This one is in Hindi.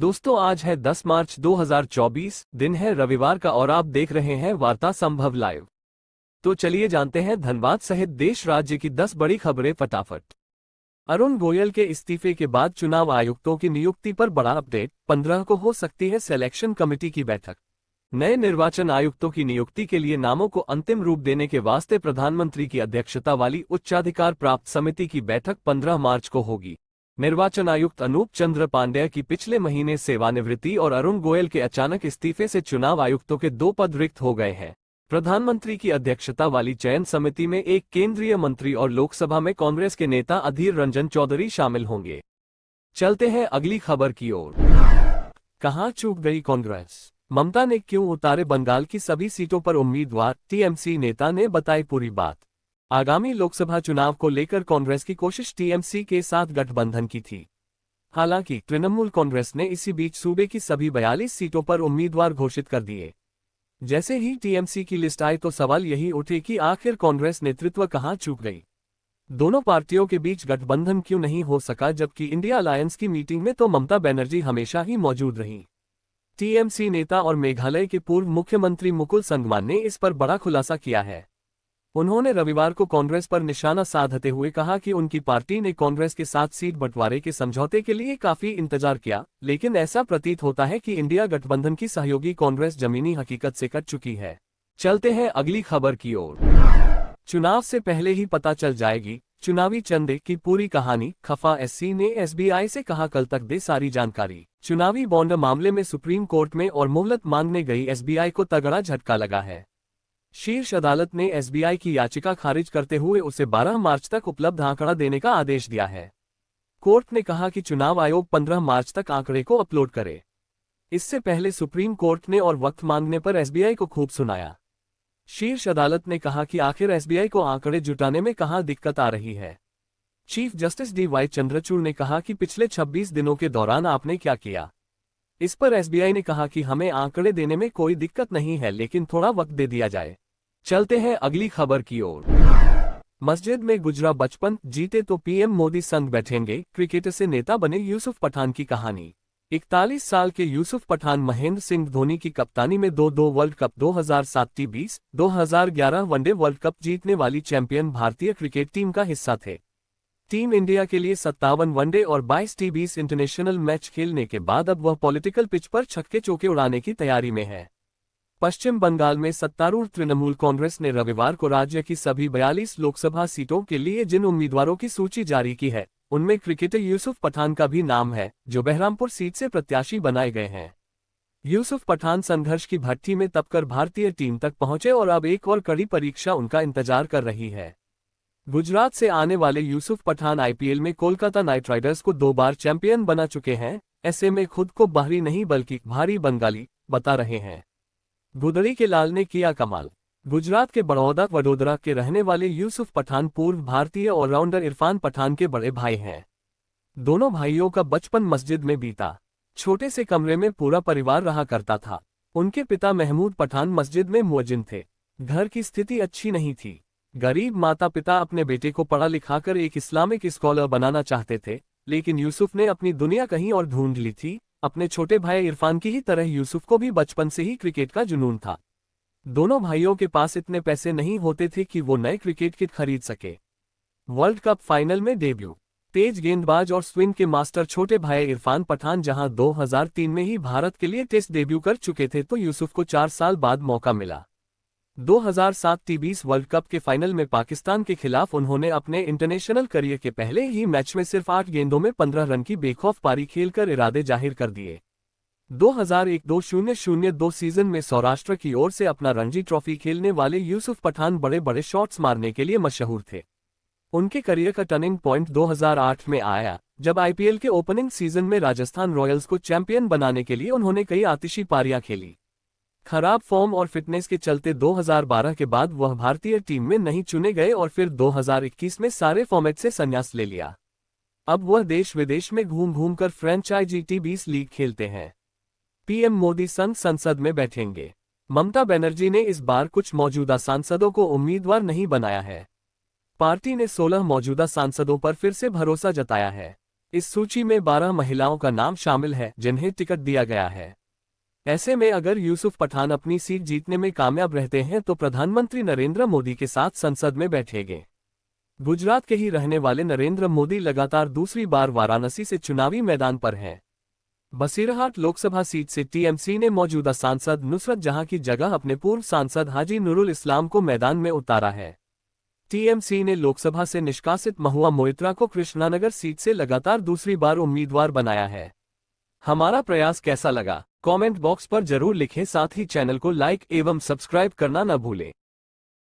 दोस्तों आज है 10 मार्च 2024, दिन है रविवार का और आप देख रहे हैं वार्ता संभव लाइव। तो चलिए जानते हैं धनबाद सहित देश राज्य की 10 बड़ी खबरें फटाफट। अरुण गोयल के इस्तीफे के बाद चुनाव आयुक्तों की नियुक्ति पर बड़ा अपडेट। 15 को हो सकती है सिलेक्शन कमेटी की बैठक। नए निर्वाचन आयुक्तों की नियुक्ति के लिए नामों को अंतिम रूप देने के वास्ते प्रधानमंत्री की अध्यक्षता वाली उच्चाधिकार प्राप्त समिति की बैठक 15 मार्च को होगी। निर्वाचन आयुक्त अनूप चंद्र पांडेय की पिछले महीने सेवानिवृत्ति और अरुण गोयल के अचानक इस्तीफे से चुनाव आयुक्तों के 2 पद रिक्त हो गए हैं। प्रधानमंत्री की अध्यक्षता वाली चयन समिति में एक केंद्रीय मंत्री और लोकसभा में कांग्रेस के नेता अधीर रंजन चौधरी शामिल होंगे। चलते हैं अगली खबर की ओर। कहां चूक गई कांग्रेस? ममता ने क्यों उतारे बंगाल की सभी सीटों पर उम्मीदवार? टीएमसी नेता ने बताई पूरी बात। आगामी लोकसभा चुनाव को लेकर कांग्रेस की कोशिश टीएमसी के साथ गठबंधन की थी। हालांकि तृणमूल कांग्रेस ने इसी बीच सूबे की सभी 42 सीटों पर उम्मीदवार घोषित कर दिए। जैसे ही टीएमसी की लिस्ट आई तो सवाल यही उठे कि आखिर कांग्रेस नेतृत्व कहां चूक गई। दोनों पार्टियों के बीच गठबंधन क्यों नहीं हो सका, जबकि इंडिया अलायंस की मीटिंग में तो ममता बनर्जी हमेशा ही मौजूद रहीं। टीएमसी नेता और मेघालय के पूर्व मुख्यमंत्री मुकुल संगमा ने इस पर बड़ा खुलासा किया है। उन्होंने रविवार को कांग्रेस पर निशाना साधते हुए कहा कि उनकी पार्टी ने कांग्रेस के साथ सीट बंटवारे के समझौते के लिए काफी इंतजार किया, लेकिन ऐसा प्रतीत होता है कि इंडिया गठबंधन की सहयोगी कांग्रेस जमीनी हकीकत से कट चुकी है। चलते हैं अगली खबर की ओर। चुनाव से पहले ही पता चल जाएगी चुनावी चंदे की पूरी कहानी। खफा एससी ने एसबीआई से कहा कल तक दे सारी जानकारी। चुनावी बॉन्ड मामले में सुप्रीम कोर्ट में और मोहलत मांगने गई एसबीआई को तगड़ा झटका लगा है। शीर्ष अदालत ने एसबीआई की याचिका खारिज करते हुए उसे 12 मार्च तक उपलब्ध आंकड़ा देने का आदेश दिया है। कोर्ट ने कहा कि चुनाव आयोग 15 मार्च तक आंकड़े को अपलोड करे। इससे पहले सुप्रीम कोर्ट ने और वक्त मांगने पर एसबीआई को खूब सुनाया। शीर्ष अदालत ने कहा कि आखिर एसबीआई को आंकड़े जुटाने में कहां दिक्कत आ रही है। Chief justice D.Y.. चंद्रचूड़ ने कहा कि पिछले 26 दिनों के दौरान आपने क्या किया। इस पर एसबीआई ने कहा कि हमें आंकड़े देने में कोई दिक्कत नहीं है, लेकिन थोड़ा वक्त दे दिया जाए। चलते हैं अगली खबर की ओर। मस्जिद में गुजरा बचपन, जीते तो पीएम मोदी संग बैठेंगे, क्रिकेटर से नेता बने यूसुफ पठान की कहानी। 41 साल के यूसुफ पठान महेंद्र सिंह धोनी की कप्तानी में 2 world cup 2007 T20, 2011 one day world cup जीतने वाली चैंपियन भारतीय क्रिकेट टीम का हिस्सा थे। टीम इंडिया के लिए 57 वनडे और 22 T20 इंटरनेशनल मैच खेलने के बाद अब वह पॉलिटिकल पिच पर छक्के चौके उड़ाने की तैयारी में है। पश्चिम बंगाल में सत्तारूढ़ तृणमूल कांग्रेस ने रविवार को राज्य की सभी 42 लोकसभा सीटों के लिए जिन उम्मीदवारों की सूची जारी की है, उनमें क्रिकेटर यूसुफ पठान का भी नाम है, जो बहरामपुर सीट से प्रत्याशी बनाए गए हैं। यूसुफ पठान संघर्ष की भट्ठी में तपकर भारतीय टीम तक पहुंचे और अब एक और कड़ी परीक्षा उनका इंतजार कर रही है। गुजरात से आने वाले यूसुफ पठान आईपीएल में कोलकाता नाइट राइडर्स को 2 बार चैंपियन बना चुके हैं। ऐसे में खुद को बाहरी नहीं बल्कि भारी बंगाली बता रहे हैं। गुदड़ी के लाल ने किया कमाल। गुजरात के वडोदरा के रहने वाले यूसुफ पठान पूर्व भारतीय ऑलराउंडर इरफान पठान के बड़े भाई हैं। दोनों भाइयों का बचपन मस्जिद में बीता। छोटे से कमरे में पूरा परिवार रहा करता था। उनके पिता महमूद पठान मस्जिद में मुअज्जिन थे। घर की स्थिति अच्छी नहीं थी। गरीब माता पिता अपने बेटे को पढ़ा लिखाकर एक इस्लामिक स्कॉलर बनाना चाहते थे, लेकिन यूसुफ ने अपनी दुनिया कहीं और ढूंढ ली थी। अपने छोटे भाई इरफान की ही तरह यूसुफ को भी बचपन से ही क्रिकेट का जुनून था। दोनों भाइयों के पास इतने पैसे नहीं होते थे कि वो नए क्रिकेट किट खरीद सके। वर्ल्ड कप फाइनल में डेब्यू। तेज गेंदबाज और स्विंग के मास्टर छोटे भाई इरफान पठान जहां 2003 में ही भारत के लिए टेस्ट डेब्यू कर चुके थे, तो यूसुफ को 4 साल बाद मौका मिला। 2007 T20 वर्ल्ड कप के फाइनल में पाकिस्तान के खिलाफ उन्होंने अपने इंटरनेशनल करियर के पहले ही मैच में सिर्फ 8 गेंदों में 15 रन की बेखौफ पारी खेलकर इरादे जाहिर कर दिए। 2001-2002 सीजन में सौराष्ट्र की ओर से अपना रणजी ट्रॉफी खेलने वाले यूसुफ पठान बड़े बड़े शॉट्स मारने के लिए मशहूर थे। उनके करियर का टर्निंग पॉइंट 2008 में आया, जब आईपीएल के ओपनिंग सीजन में राजस्थान रॉयल्स को चैंपियन बनाने के लिए उन्होंने कई आतिशी पारियां खेली। खराब फॉर्म और फिटनेस के चलते 2012 के बाद वह भारतीय टीम में नहीं चुने गए और फिर 2021 में सारे फॉर्मेट से संन्यास ले लिया। अब वह देश विदेश में घूम घूम कर फ्रेंचाइजी T20 लीग खेलते हैं। पीएम मोदी संग संसद में बैठेंगे। ममता बनर्जी ने इस बार कुछ मौजूदा सांसदों को उम्मीदवार नहीं बनाया है। पार्टी ने 16 मौजूदा सांसदों पर फिर से भरोसा जताया है। इस सूची में 12 महिलाओं का नाम शामिल है जिन्हें टिकट दिया गया है। ऐसे में अगर यूसुफ पठान अपनी सीट जीतने में कामयाब रहते हैं तो प्रधानमंत्री नरेंद्र मोदी के साथ संसद में बैठेंगे। गुजरात के ही रहने वाले नरेंद्र मोदी लगातार दूसरी बार वाराणसी से चुनावी मैदान पर हैं। बसीरहाट लोकसभा सीट से टीएमसी ने मौजूदा सांसद नुसरत जहां की जगह अपने पूर्व सांसद हाजी नूरुल इस्लाम को मैदान में उतारा है। टीएमसी ने लोकसभा से निष्कासित महुआ मोइत्रा को कृष्णानगर सीट से लगातार दूसरी बार उम्मीदवार बनाया है। हमारा प्रयास कैसा लगा, कमेंट बॉक्स पर जरूर लिखें। साथ ही चैनल को लाइक एवं सब्सक्राइब करना न भूलें।